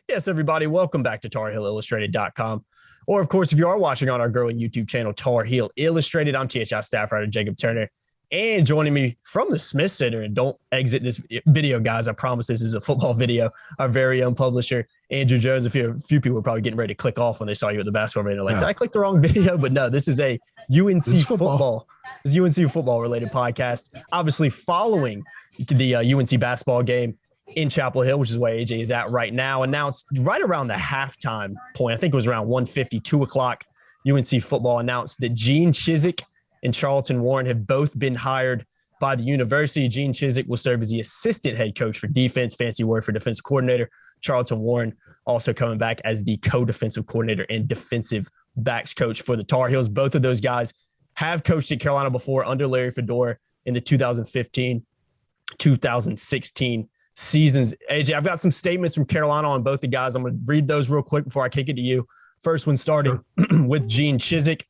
Yes, everybody, welcome back to TarHeelIllustrated.com. Or, of course, if you are watching on our growing YouTube channel, Tar Heel Illustrated, I'm THI staff writer Jacob Turner. And joining me from the Smith Center, and don't exit this video, guys, I promise this is a football video, our very own publisher, Andrew Jones. A few people were probably getting ready to click off when they saw you at the basketball video. Like, did I click the wrong video? But no, this is a UNC football. This is UNC football-related podcast, obviously following the UNC basketball game in Chapel Hill, which is where AJ is at right now. Announced right around the halftime point, I think it was around 1:50, 2 o'clock, UNC football announced that Chizik and Charlton Warren have both been hired by the university. Chizik will serve as the assistant head coach for defense, fancy word for defensive coordinator. Charlton Warren also coming back as the co-defensive coordinator and defensive backs coach for the Tar Heels. Both of those guys have coached at Carolina before under Larry Fedora in the 2015-2016 seasons. AJ, I've got some statements from Carolina on both the guys. I'm going to read those real quick before I kick it to you. First one starting with Chizik.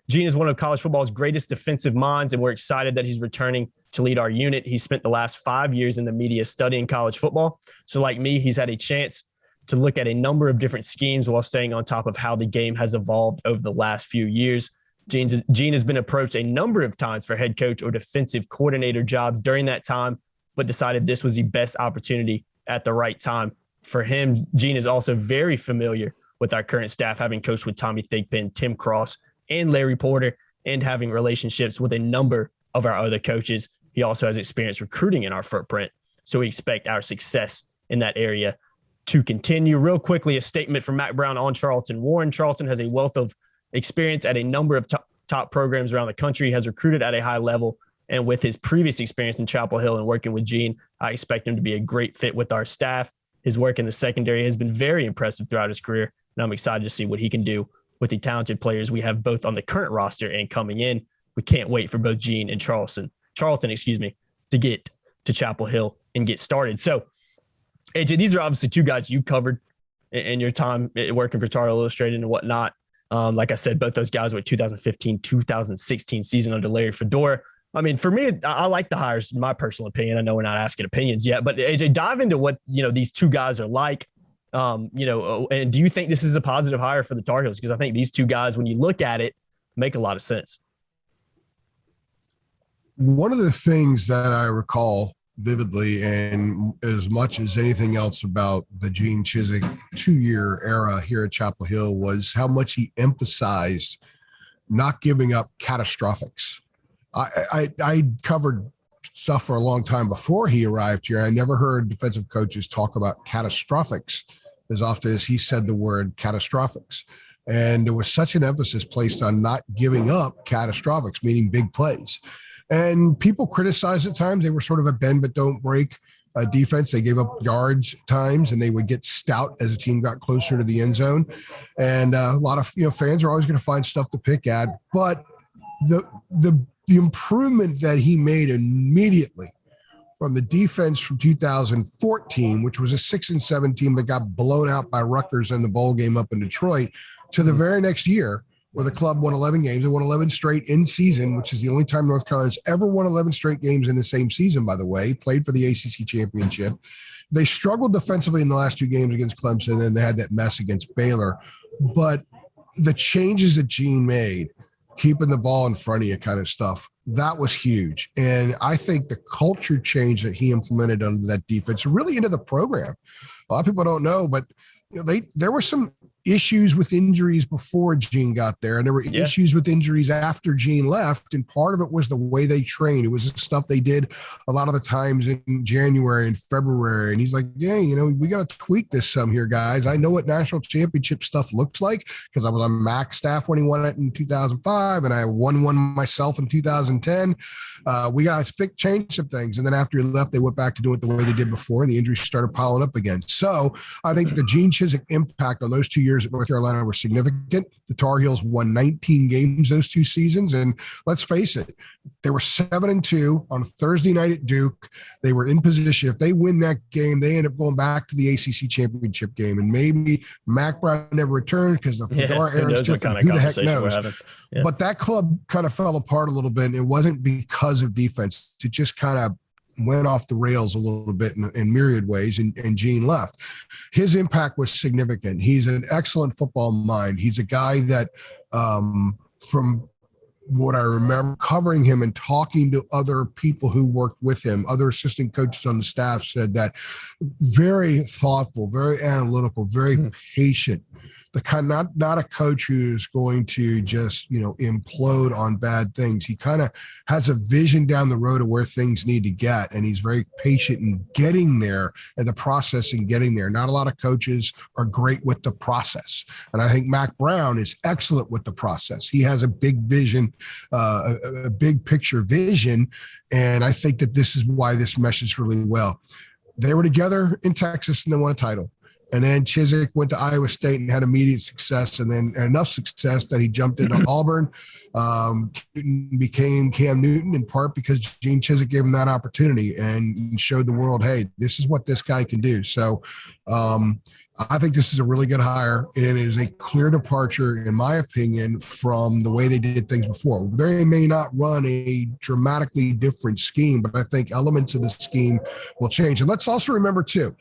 Gene is one of college football's greatest defensive minds, and we're excited that he's returning to lead our unit. He spent the last 5 years in the media studying college football. So like me, he's had a chance to look at a number of different schemes while staying on top of how the game has evolved over the last few years. Gene has been approached a number of times for head coach or defensive coordinator jobs during that time, but decided this was the best opportunity at the right time for him. Gene is also very familiar with our current staff, having coached with Tommy Thigpen, Tim Cross, and Larry Porter, and having relationships with a number of our other coaches. He also has experience recruiting in our footprint, so we expect our success in that area to continue. Real quickly, a statement from Mack Brown on Charlton Warren. Charlton has a wealth of experience at a number of top programs around the country, has recruited at a high level, and with his previous experience in Chapel Hill and working with Gene, I expect him to be a great fit with our staff. His work in the secondary has been very impressive throughout his career, and I'm excited to see what he can do with the talented players we have both on the current roster and coming in. We can't wait for both Gene and Charlton, to get to Chapel Hill and get started. So, AJ, these are obviously two guys you covered in your time working for Tar Heel Illustrated and whatnot. Like I said, both those guys were 2015-2016 season under Larry Fedora. I mean, for me, I like the hires, in my personal opinion. I know we're not asking opinions yet, but AJ, dive into what, these two guys are like. And do you think this is a positive hire for the Tar Heels? Because I think these two guys, when you look at it, make a lot of sense. One of the things that I recall vividly, and as much as anything else about the Gene Chizik 2-year era here at Chapel Hill, was how much he emphasized not giving up catastrophics. I covered stuff for a long time before he arrived here. I never heard defensive coaches talk about catastrophics as often as he said the word catastrophics. And there was such an emphasis placed on not giving up catastrophics, meaning big plays. And people criticized at times. They were sort of a bend but don't break defense. They gave up yards at times, and they would get stout as the team got closer to the end zone. And a lot of fans are always going to find stuff to pick at. But the improvement that he made immediately from the defense from 2014, which was a 6-7 team that got blown out by Rutgers in the bowl game up in Detroit, to the very next year where the club won 11 games. They won 11 straight in season, which is the only time North Carolina's ever won 11 straight games in the same season, by the way, played for the ACC championship. They struggled defensively in the last 2 games against Clemson, and they had that mess against Baylor. But the changes that Gene made, keeping the ball in front of you kind of stuff, that was huge. And I think the culture change that he implemented under that defense really into the program. A lot of people don't know, but there were some issues with injuries before Gene got there, and there were issues with injuries after Gene left, and part of it was the way they trained. It was the stuff they did a lot of the times in January and February, and he's like, we got to tweak this some here, guys. I know what national championship stuff looks like because I was on Mac's staff when he won it in 2005, and I won one myself in 2010. We got to change some things, and then after he left, they went back to doing it the way they did before, and the injuries started piling up again. So I think the Gene Chizik impact on those 2 years at North Carolina were significant. The Tar Heels won 19 games those 2 seasons. And let's face it, they were 7-2 on Thursday night at Duke. They were in position. If they win that game, they end up going back to the ACC championship game. And maybe Mack Brown never returned because the Fedora era is different. Who the heck knows? But that club kind of fell apart a little bit. And it wasn't because of defense. It just kind of went off the rails a little bit in myriad ways, and Gene left. His impact was significant. He's an excellent football mind. He's a guy that, from what I remember covering him and talking to other people who worked with him, other assistant coaches on the staff, said that very thoughtful, very analytical, very patient. The kind, not a coach who's going to just, implode on bad things. He kind of has a vision down the road of where things need to get, and he's very patient in getting there and the process in getting there. Not a lot of coaches are great with the process, and I think Mac Brown is excellent with the process. He has a big vision, a big picture vision, and I think that this is why this meshes really well. They were together in Texas and they won a title. And then Chizik went to Iowa State and had immediate success, and then enough success that he jumped into Auburn, became Cam Newton, in part because Gene Chizik gave him that opportunity and showed the world, hey, this is what this guy can do. So I think this is a really good hire, and it is a clear departure, in my opinion, from the way they did things before. They may not run a dramatically different scheme, but I think elements of the scheme will change. And let's also remember, too,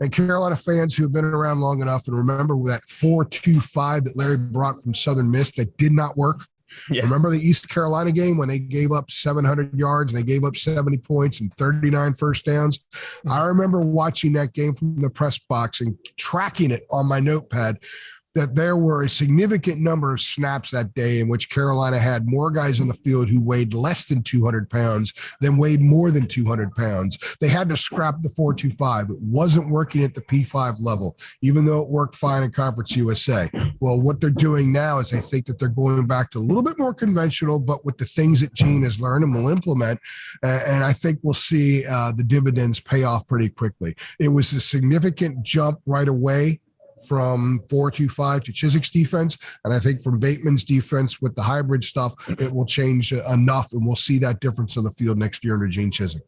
and Carolina fans who have been around long enough and remember that 4-2-5 that Larry brought from Southern Miss that did not work. Yeah. Remember the East Carolina game when they gave up 700 yards and they gave up 70 points and 39 first downs? I remember watching that game from the press box and tracking it on my notepad, that there were a significant number of snaps that day in which Carolina had more guys on the field who weighed less than 200 pounds than weighed more than 200 pounds. They had to scrap the 4-2-5. It wasn't working at the P5 level, even though it worked fine in Conference USA. Well, what they're doing now is I think that they're going back to a little bit more conventional, but with the things that Gene has learned and will implement. And I think we'll see the dividends pay off pretty quickly. It was a significant jump right away from 4-2-5 to Chizik's defense. And I think from Bateman's defense with the hybrid stuff, it will change enough, and we'll see that difference on the field next year under Gene Chizik.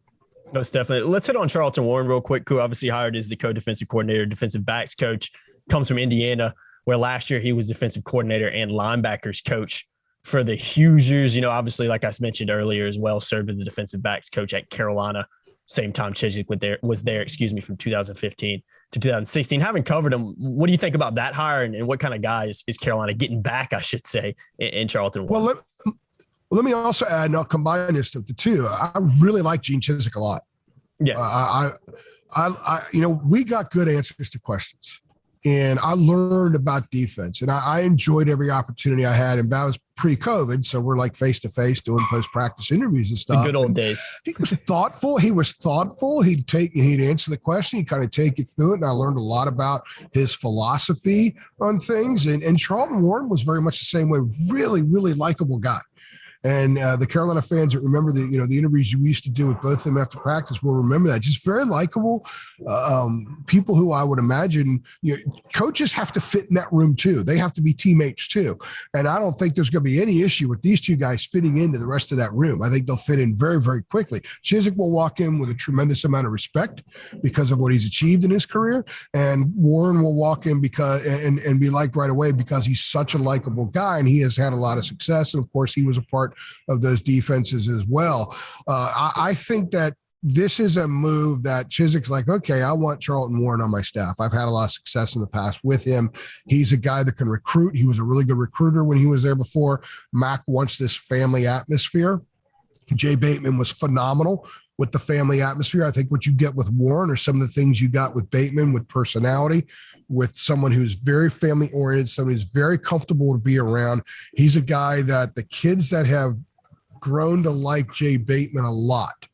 Most definitely. Let's hit on Charlton Warren real quick, who obviously hired as the co-defensive coordinator, defensive backs coach, comes from Indiana, where last year he was defensive coordinator and linebackers coach for the Hoosiers. Obviously, like I mentioned earlier as well, served as the defensive backs coach at Carolina. Same time Chizik was there, from 2015 to 2016. Having covered him, what do you think about that hire, and what kind of guy is Carolina getting back, I should say, in Charlton Warren? Well, let me also add, and I'll combine this with the two. I really like Gene Chizik a lot. Yeah. We got good answers to questions, and I learned about defense, and I enjoyed every opportunity I had, and that was pre-COVID, so we're like face-to-face doing post-practice interviews and stuff. The good old days. He was thoughtful. He'd answer the question. He'd kind of take you through it, and I learned a lot about his philosophy on things. And Charlton Warren was very much the same way. Really, really likable guy. And the Carolina fans that remember the interviews we used to do with both of them after practice will remember that. Just very likable people who I would imagine, coaches have to fit in that room too. They have to be teammates too. And I don't think there's going to be any issue with these two guys fitting into the rest of that room. I think they'll fit in very, very quickly. Chizik will walk in with a tremendous amount of respect because of what he's achieved in his career. And Warren will walk in because and be liked right away because he's such a likable guy and he has had a lot of success. And of course, he was a part of those defenses as well. I think that this is a move that Chizik's like, okay, I want Charlton Warren on my staff. I've had a lot of success in the past with him. He's a guy that can recruit. He was a really good recruiter when he was there before. Mac wants this family atmosphere. Jay Bateman was phenomenal with the family atmosphere. I think what you get with Warren are some of the things you got with Bateman, with personality, with someone who's very family oriented, someone who's very comfortable to be around. He's a guy that the kids that have grown to like Jay Bateman a lot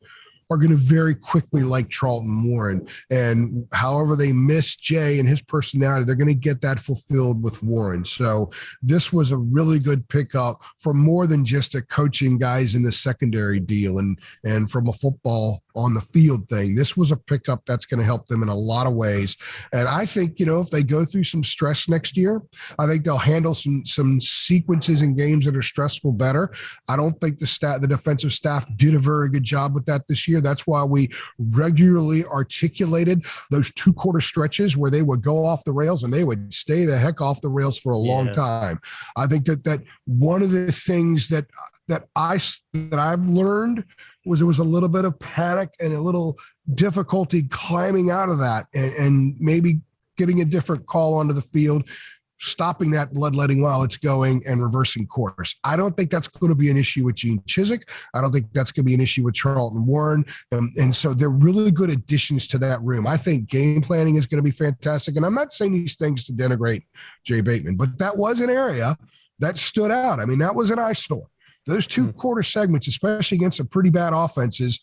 are going to very quickly like Charlton Warren. And however they miss Jay and his personality, they're going to get that fulfilled with Warren. So this was a really good pickup for more than just a coaching guys in the secondary deal and from a football on the field thing. This was a pickup that's going to help them in a lot of ways. And I think, if they go through some stress next year, I think they'll handle some sequences in games that are stressful better. I don't think the defensive staff did a very good job with that this year. That's why we regularly articulated those 2-quarter stretches where they would go off the rails and they would stay the heck off the rails for a long time. I think that one of the things that I've learned was there was a little bit of panic and a little difficulty climbing out of that and maybe getting a different call onto the field, stopping that bloodletting while it's going and reversing course. I don't think that's going to be an issue with Gene Chizik. I don't think that's going to be an issue with Charlton Warren. And so they're really good additions to that room. I think game planning is going to be fantastic. And I'm not saying these things to denigrate Jay Bateman, but that was an area that stood out. I mean, that was an eyesore. Those two quarter segments, especially against some pretty bad offenses,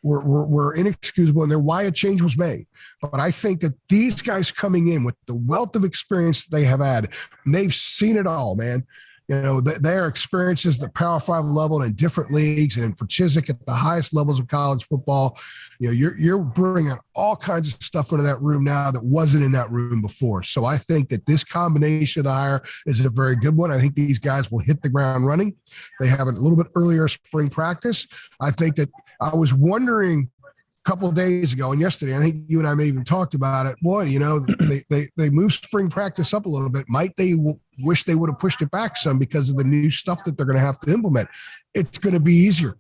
were inexcusable, and they're why a change was made. But I think that these guys coming in with the wealth of experience that they have had, and they've seen it all, man. You know, their experiences at the Power 5 level in different leagues, and for Chizik at the highest levels of college football, you know, you're bringing all kinds of stuff into that room now that wasn't in that room before. So I think that this combination of the hire is a very good one. I think these guys will hit the ground running. They have a little bit earlier spring practice. I think that I was wondering a couple of days ago and yesterday, I think you and I may even talked about it. Boy, you know, they moved spring practice up a little bit. Might they wish they would have pushed it back some because of the new stuff that they're going to have to implement? It's going to be easier.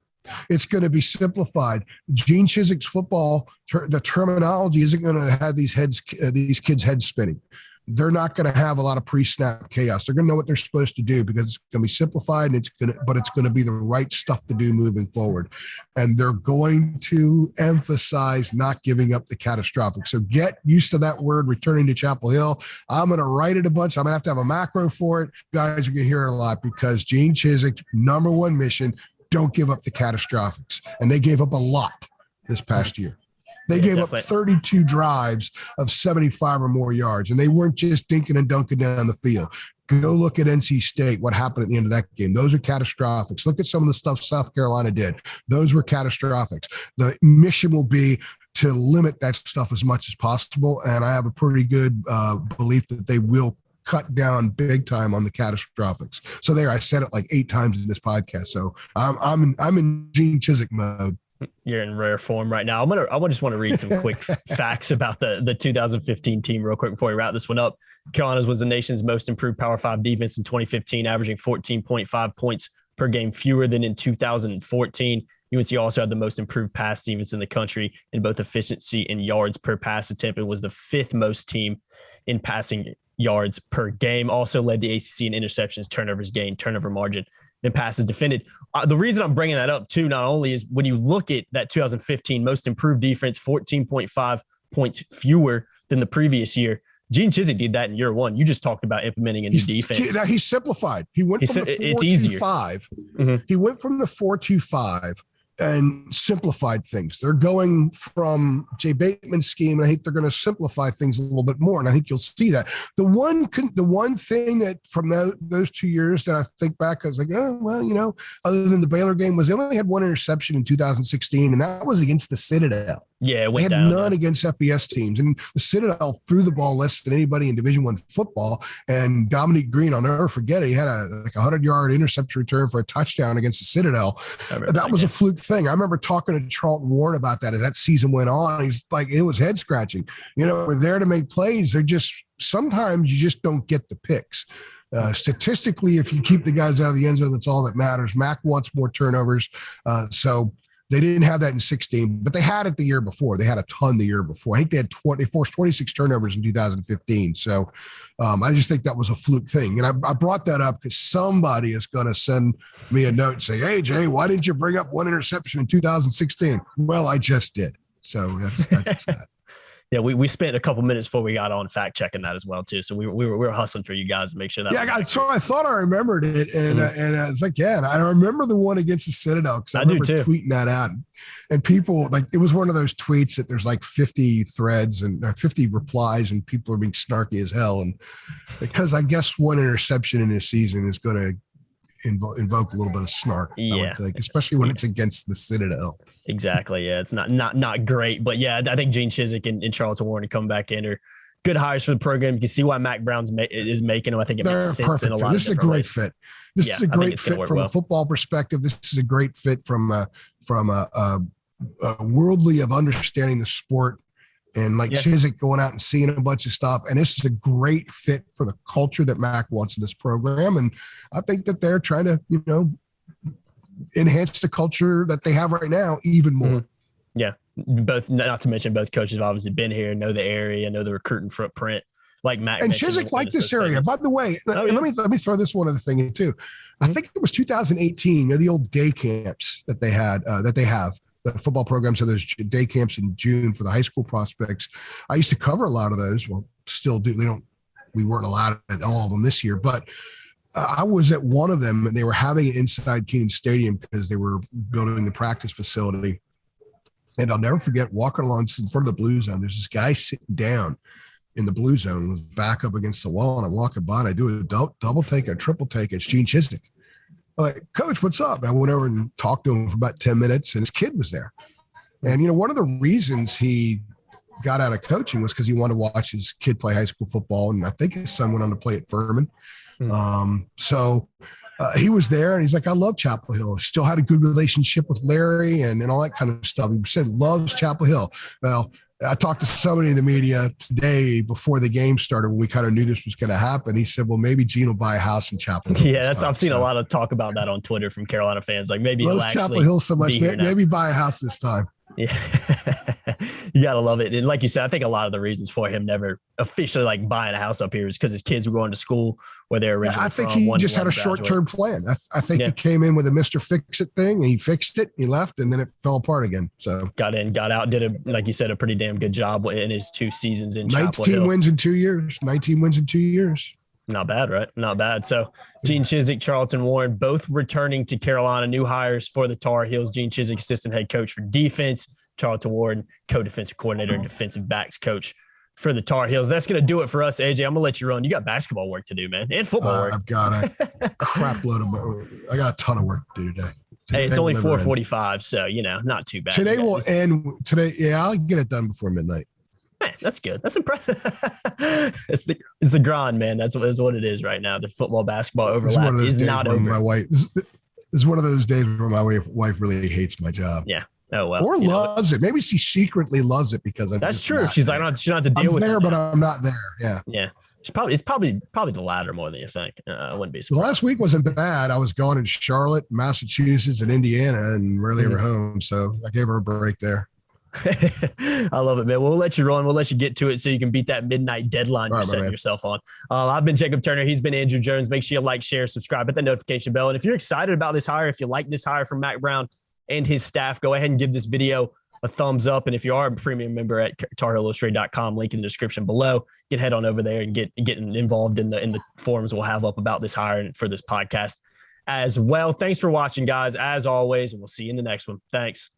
It's going to be simplified. Gene Chizik's football, the terminology isn't going to have these kids' heads spinning. They're not going to have a lot of pre-snap chaos. They're going to know what they're supposed to do because it's going to be simplified, and it's going to be the right stuff to do moving forward. And they're going to emphasize not giving up the catastrophic. So get used to that word, returning to Chapel Hill. I'm going to write it a bunch. I'm going to have a macro for it. You guys are going to hear it a lot because Gene Chizik's number one mission, don't give up the catastrophics. And they gave up a lot this past year. They gave up 32 drives of 75 or more yards, and they weren't just dinking and dunking down the field. Go look at NC State, what happened at the end of that game. Those are catastrophics. Look at some of the stuff South Carolina did. Those were catastrophics. The mission will be to limit that stuff as much as possible, and I have a pretty good belief that they will cut down big time on the catastrophics. So there, I said it like 8 times in this podcast. So I'm in Gene Chizik mode. You're in rare form right now. I just want to read some quick facts about the 2015 team real quick before we wrap this one up. Carolina's was the nation's most improved Power 5 defense in 2015, averaging 14.5 points per game fewer than in 2014. UNC also had the most improved pass defense in the country in both efficiency and yards per pass attempt. It was the 5th most team in passing yards per game. Also led the ACC in interceptions, turnovers gained, turnover margin, and passes defended. The reason I'm bringing that up too, not only is when you look at that 2015 most improved defense, 14.5 points fewer than the previous year. Gene Chizik did that in year one. You just talked about implementing a new defense. He's simplified. He went from the 4-2-5. Mm-hmm. He went from the 4-2-5 and simplified things. They're going from Jay Bateman's scheme, and I think they're going to simplify things a little bit more, and I think you'll see that. The one thing that from those 2 years that I think back, I was like, oh, well, you know, other than the Baylor game, was they only had one interception in 2016, and that was against the Citadel. Yeah, it went they had down, none against FBS teams, and the Citadel threw the ball less than anybody in Division I football. And Dominique Green, I'll never forget it. He had a 100-yard interception return for a touchdown against the Citadel. That was a fluke thing. I remember talking to Charlton Warren about that as that season went on. He's like, it was head scratching. You know, we're there to make plays. They're just sometimes you just don't get the picks. Statistically, if you keep the guys out of the end zone, that's all that matters. Mac wants more turnovers, so. They didn't have that in 16, but they had it the year before. They had a ton the year before. I think they forced 26 turnovers in 2015. So I just think that was a fluke thing. And I brought that up because somebody is going to send me a note and say, hey, Jay, why didn't you bring up one interception in 2016? Well, I just did. So that's that. Yeah, we spent a couple minutes before we got on fact checking that as well too. So we were hustling for you guys to make sure that. Yeah, so I thought I remembered it, and and I was like, yeah, and I remember the one against the Citadel because I remember tweeting that out, and people like it was one of those tweets that there's like 50 threads and 50 replies, and people are being snarky as hell, and because I guess one interception in this season is going to invoke a little bit of snark. Yeah, I would think, especially when it's against the Citadel. Exactly. Yeah, it's not great, but yeah, I think Gene Chizik and Charlton Warren come back in are good hires for the program. You can see why Mac Brown's is making them. I think it makes sense in a lot of different ways. This is a great fit. This is a great fit from a football perspective. This is a great fit from a worldly of understanding the sport. And like Chizik going out and seeing a bunch of stuff. And this is a great fit for the culture that Mac wants in this program. And I think that they're trying to, enhance the culture that they have right now even more. Mm-hmm. Yeah. Both, not to mention both coaches have obviously been here, know the area, know the recruiting footprint. Like Matt and Chizik liked this area. By the way, let me throw this one other thing in too. I think it was 2018. The old day camps that they had, that they have the football program. So there's day camps in June for the high school prospects. I used to cover a lot of those. Well, still do. We weren't allowed at all of them this year, but I was at one of them and they were having it inside Kenan Stadium because they were building the practice facility. And I'll never forget walking along in front of the blue zone. There's this guy sitting down in the blue zone with back up against the wall, and I'm walking by and I do a double take, a triple take. It's Gene Chizik. I'm like, Coach, what's up? And I went over and talked to him for about 10 minutes, and his kid was there. And, one of the reasons he got out of coaching was because he wanted to watch his kid play high school football, and I think his son went on to play at Furman. So he was there, and he's like, I love Chapel Hill. Still had a good relationship with Larry and all that kind of stuff. He said loves Chapel Hill. Well, I talked to somebody in the media today before the game started when we kind of knew this was going to happen. He said, well, maybe Gene will buy a house in Chapel Hill. Yeah, I've seen a lot of talk about that on Twitter from Carolina fans. Like maybe he'll Chapel Hill so much. Maybe buy a house this time. Yeah, you gotta love it. And like you said, I think a lot of the reasons for him never officially like buying a house up here is because his kids were going to school where they're originally I think he just had a short-term plan. I think he came in with a Mr. Fix-It thing, and he fixed it, he left, and then it fell apart again. So got in, got out, did like you said, a pretty damn good job in his 2 seasons in Chapel Hill. 19 wins in 2 years. 19 wins in 2 years. Not bad, right? Not bad. So Gene Chizik, Charlton Warren, both returning to Carolina, new hires for the Tar Heels. Gene Chizik, assistant head coach for defense. Charlton Warren, co-defensive coordinator and defensive backs coach for the Tar Heels. That's going to do it for us, AJ. I'm going to let you run. You got basketball work to do, man, and football work. I've got a crap load I got a ton of work to do today. Hey, it's only 4:45, so, not too bad. Today will end. Today, yeah, I'll get it done before midnight. Man, that's good. That's impressive. It's the grind, man. That's what it is right now. The football basketball overlap is not over. My wife, this is one of those days where my wife really hates my job. Yeah. Oh well. Or loves it. Maybe she secretly loves it because that's true. She's like, she's not to deal with there, it. But I'm not there. Yeah. Yeah. It's probably the latter more than you think. I wouldn't be surprised. The last week wasn't bad. I was going in Charlotte, Massachusetts, and Indiana, and rarely ever home. So I gave her a break there. I love it, man. We'll let you run. We'll let you get to it so you can beat that midnight deadline you're setting yourself on. I've been Jacob Turner. He's been Andrew Jones. Make sure you like, share, subscribe, hit the notification bell. And if you're excited about this hire, if you like this hire from Mack Brown and his staff, go ahead and give this video a thumbs up. And if you are a premium member at TarHeelIllustrated.com, link in the description below, you can head on over there and get involved in the forums we'll have up about this hire for this podcast as well. Thanks for watching, guys, as always, and we'll see you in the next one. Thanks.